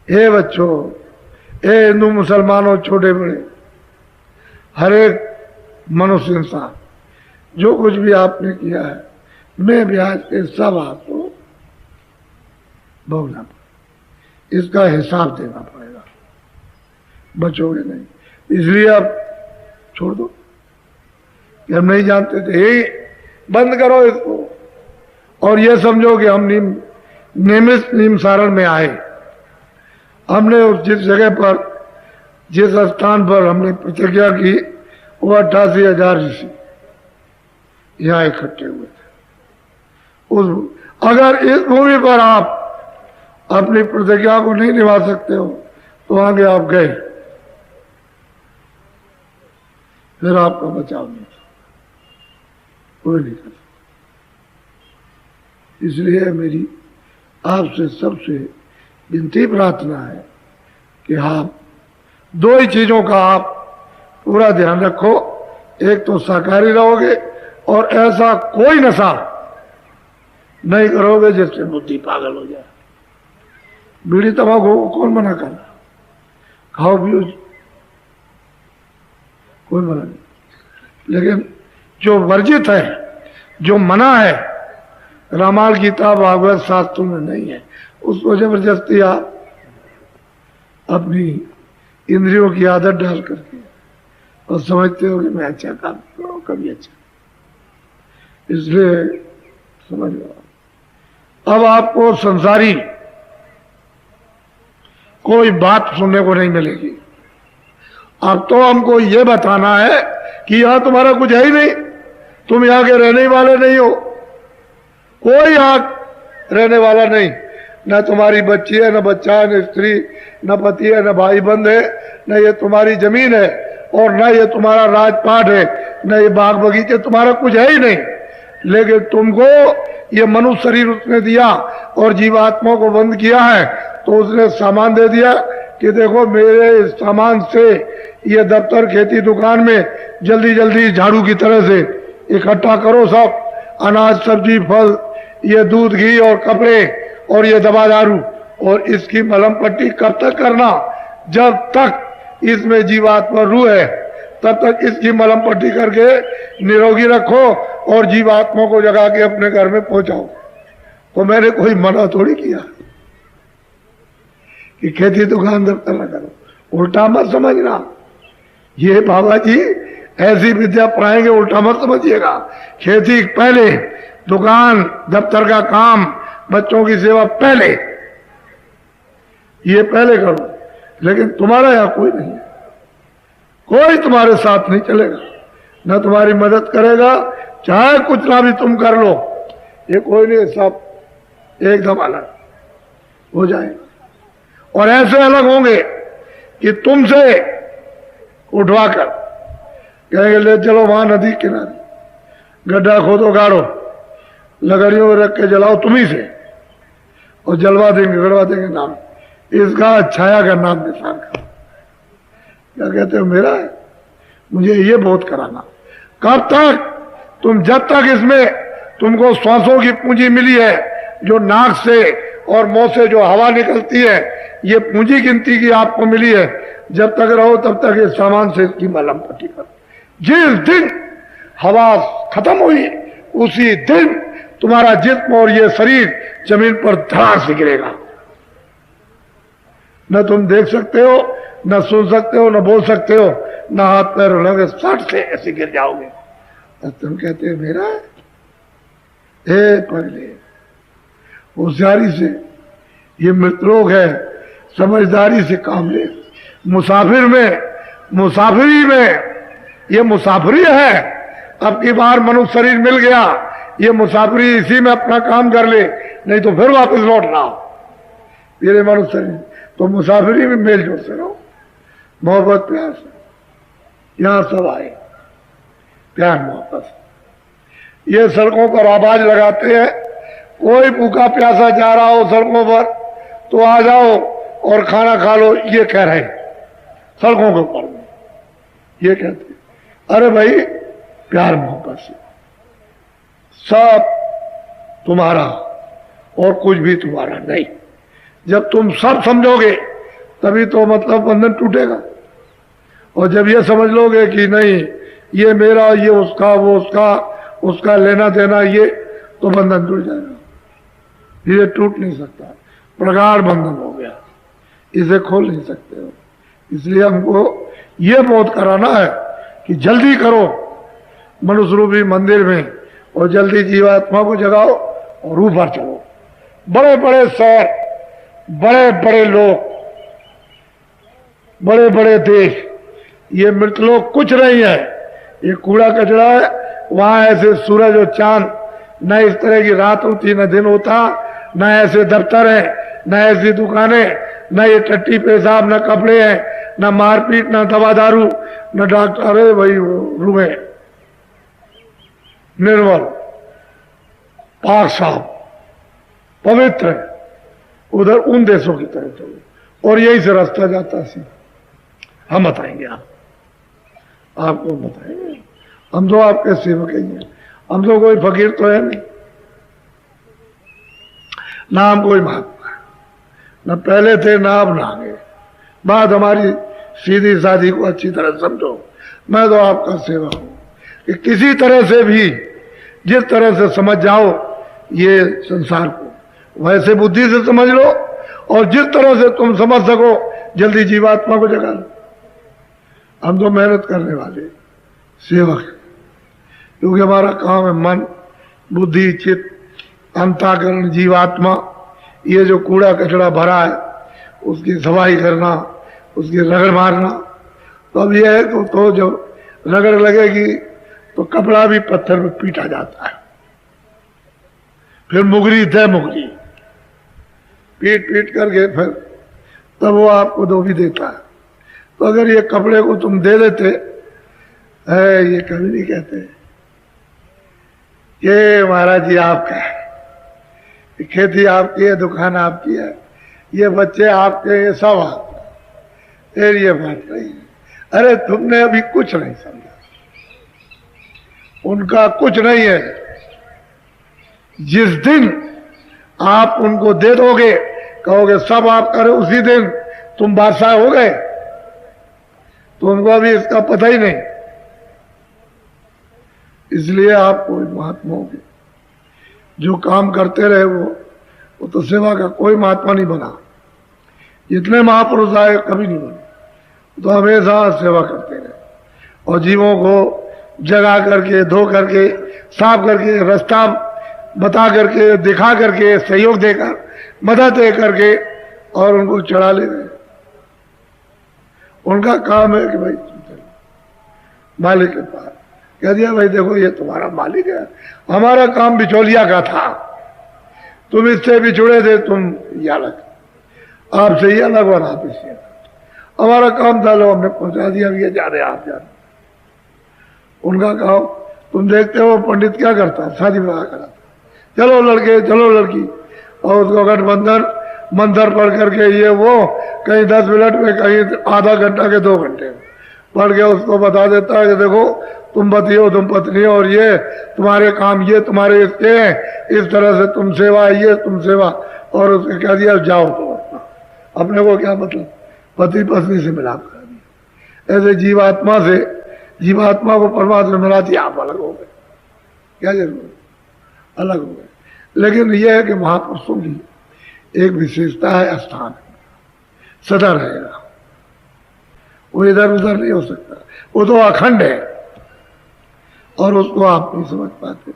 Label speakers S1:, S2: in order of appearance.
S1: हे बच्चों, हे हिंदू मुसलमानों, छोटे बड़े, हर एक मनुष्य इंसान, जो कुछ भी आपने किया है, मैं ब्याज के सब आपको भोगना पड़ेगा, इसका हिसाब देना पड़ेगा, बचोगे नहीं। इसलिए आप छोड़ दो कि हम नहीं जानते थे, यही बंद करो इसको, और ये समझो कि हम निमित्त निमसारण में आए। हमने उस जिस जगह पर, जिस स्थान पर हमने प्रतिज्ञा की, वो 88,000 ऋषि यहाँ इकट्ठे हुए थे। उस अगर इस भूमि पर आप अपनी प्रतिज्ञा को नहीं निभा सकते हो तो आगे आप गए, फिर आपका बचाव नहीं, कोई नहीं कर सकता। इसलिए मेरी आपसे सबसे विनती प्रार्थना है कि आप दो ही चीजों का आप पूरा ध्यान रखो। एक तो शाकाहारी रहोगे और ऐसा कोई नशा नहीं करोगे जिससे बुद्धि पागल हो जाए। बीड़ी तंबाकू को कौन मना कर रहा? खाओ पियो, कोई मना नहीं। लेकिन जो वर्जित है, जो मना है, रामायण गीता भागवत शास्त्रों में नहीं है, उसको जबरदस्ती आप अपनी इंद्रियों की आदत डाल करके और समझते हो कि मैं अच्छा काम करूं, कभी अच्छा, इसलिए समझ लो। अब आपको संसारी कोई बात सुनने को नहीं मिलेगी। अब तो हमको ये बताना है कि यहां तुम्हारा कुछ है ही नहीं, तुम यहां के रहने वाले नहीं हो, कोई यहां रहने वाला नहीं, न तुम्हारी बच्ची है, न बच्चा है, न स्त्री, न पति है, न भाई बंद है, न ये तुम्हारी जमीन है, और न ये तुम्हारा राजपाट है, न ये बाग बगीचे, तुम्हारा कुछ है ही नहीं। लेकिन तुमको ये मनुष्य शरीर उसने दिया और जीवात्मा को बंद किया है, तो उसने सामान दे दिया कि देखो मेरे इस सामान से ये दफ्तर, खेती, दुकान में जल्दी जल्दी झाड़ू की तरह से इकट्ठा करो, सब अनाज, सब्जी, फल, ये दूध, घी और कपड़े और ये दवा दारू, और इसकी मलम पट्टी कब तक करना? जब तक इसमें जीवात्मा रूह है तब तक इसकी मलम पट्टी करके निरोगी रखो और जीवात्मा को जगा के अपने घर में पहुंचाओ। तो मैंने कोई मना थोड़ी किया कि खेती दुकान दफ्तर न करो, उल्टा मत समझना। ये बाबा जी ऐसी विद्या पढ़ाएंगे, उल्टा मत समझिएगा। खेती पहले, दुकान दफ्तर का काम, बच्चों की सेवा पहले, ये पहले करो। लेकिन तुम्हारा यहां कोई नहीं है, कोई तुम्हारे साथ नहीं चलेगा, न तुम्हारी मदद करेगा, चाहे कुछ ना भी तुम कर लो, ये कोई नहीं, सब एकदम अलग हो जाएगा। और ऐसे अलग होंगे कि तुमसे उठवाकर कहेंगे ले चलो वहां नदी किनारे, गड्ढा खोदो, गाड़ो, लकड़ियों में रख के जलाओ तुम्ही से, और जलवा देंगे, गड़वा देंगे नाम, इसका छाया का नाम निशान का। क्या कहते हो? मेरा है, मुझे ये बहुत कराना। कब तक? तुम जब तक इसमें तुमको श्वासों की पूंजी मिली है, जो नाक से और मुंह से जो हवा निकलती है, ये पूंजी गिनती की आपको मिली है, जब तक रहो तब तक इस सामान से इसकी मलम पट्टी करो। जिस दिन हवा खत्म हुई उसी दिन तुम्हारा जिस्म और ये शरीर जमीन पर धड़ाक से गिरेगा। न तुम देख सकते हो, न सुन सकते हो, न बोल सकते हो, न हाथ पैर हिलाओगे, सट से ऐसे गिर जाओगे। तब तुम कहते हो मेरा है? पगले, होशियारी से, ये मृतरोग है, समझदारी से काम ले। मुसाफिर में, मुसाफिरी में, ये मुसाफिरी है। अब की बार मनुष्य शरीर मिल गया, ये मुसाफिरी इसी में अपना काम कर ले, नहीं तो फिर वापस लौटना मेरे मनुष्य शरीर। तो मुसाफिरी में मेल जोड़ से रहो, मोहब्बत प्यार से। यहां सब आए प्यार मोहब्बत से। ये सड़कों पर आवाज लगाते हैं, कोई भूखा प्यासा जा रहा हो सड़कों पर तो आ जाओ और खाना खा लो, ये कह रहे सड़कों के ऊपर में, ये कहते। अरे भाई प्यार मोहब्बत से सब तुम्हारा और कुछ भी तुम्हारा नहीं। जब तुम सब समझोगे तभी तो मतलब बंधन टूटेगा। और जब ये समझ लोगे कि नहीं ये मेरा, ये उसका, वो उसका, उसका लेना देना, ये, तो बंधन टूट जाएगा। ये टूट नहीं सकता, प्रगाढ़ बंधन हो गया, इसे खोल नहीं सकते हो। इसलिए हमको ये बोध कराना है कि जल्दी करो मनुष्य रूपी मंदिर में, और जल्दी जीवात्मा को जगाओ और ऊपर चलो। बड़े बड़े शहर, बड़े बड़े लोग, बड़े बड़े देश, ये मृतलोक कुछ नहीं है, ये कूड़ा कचरा है। वहां ऐसे सूरज और चांद, न इस तरह की रात होती न दिन होता, न ऐसे दफ्तर है, न ऐसी दुकानें, न ये टट्टी पेशाब, न कपड़े हैं, न मारपीट, न दवा दारू, न डॉक्टर है। वही रूम है निर्मल, पाक साफ, पवित्र है। उधर उन देशों की तरह चलो, और यही से रास्ता जाता है। हम बताएंगे, आपको बताएंगे। हम तो आपके सेवक ही हैं, हम तो कोई फकीर तो है नहीं, ना हम कोई महात्मा है, ना पहले थे ना अब ना आगे। बात हमारी सीधी साधी को अच्छी तरह समझो। मैं तो आपका सेवक हूं कि किसी तरह से भी, जिस तरह से समझ जाओ ये संसार को, वैसे बुद्धि से समझ लो, और जिस तरह से तुम समझ सको जल्दी जीवात्मा को जगा लो। हम तो मेहनत करने वाले सेवक हैं, क्योंकि हमारा काम है मन, बुद्धि, चित्त, अंतःकरण, जीवात्मा, ये जो कूड़ा कचरा भरा है उसकी सफाई करना, उसकी रगड़ मारना। तो अब यह है तो जब रगड़ लगेगी तो कपड़ा भी पत्थर में पीटा जाता है, फिर मुगरी थे मुगरी, पीट पीट करके फिर तब वो आपको धोबी देता है। तो अगर ये कपड़े को तुम दे देते है, ये कभी नहीं कहते ये महाराज जी आपका है, खेती आपकी है, दुकान आपकी है, ये बच्चे आपके, ये सब आपका। फिर ये बात नहीं है, अरे तुमने अभी कुछ नहीं समझा, उनका कुछ नहीं है। जिस दिन आप उनको दे दोगे, कहोगे सब आप करो, उसी दिन तुम बादशाह हो गए। तो उनको अभी इसका पता ही नहीं। इसलिए आप कोई महात्मा होगे, जो काम करते रहे वो तो सेवा का कोई महात्मा नहीं बना। जितने महापुरुष आए कभी नहीं बने, तो हमेशा सेवा करते रहे, और जीवों को जगा करके, धो करके, साफ करके, रास्ता बता करके, दिखा करके, सहयोग देकर, मदद दे करके, और उनको चढ़ा ले गए। उनका काम है कि भाई तुम चलो मालिक के पास। कह दिया भाई देखो ये तुम्हारा मालिक है, हमारा काम बिचौलिया का था, तुम इससे बिछुड़े थे, तुम ये अलग, आपसे ये अलग और आप इससे अलग। हमारा काम था, लो हमने पहुंचा दिया, ये जा रहे आप जा रहे। उनका काम तुम देखते हो पंडित क्या करता है, शादी विवाह कराता, चलो लड़के चलो लड़की, और उसको गठबंधन मंत्र पढ़ करके ये वो कहीं 10 मिनट में, कहीं आधा घंटा के 2 घंटे में पढ़ के उसको बता देता है कि देखो तुम पति हो, तुम पत्नी हो, और ये तुम्हारे काम, ये तुम्हारे इसके हैं, इस तरह से तुम सेवा, ये तुम सेवा। और उसने कह दिया जाओ तो अपने को क्या मतलब, पति पत्नी से मिलाप कर दिया। ऐसे जीवात्मा से, जीवात्मा को परमात्मा मिला दिया, आप अलग हो गए, क्या जरूरत, अलग हो गए। लेकिन यह है कि महापुरुषों की एक विशेषता है, स्थान सदा रहेगा, वो इधर उधर नहीं हो सकता, वो तो अखंड है, और उसको आप नहीं समझ पाते।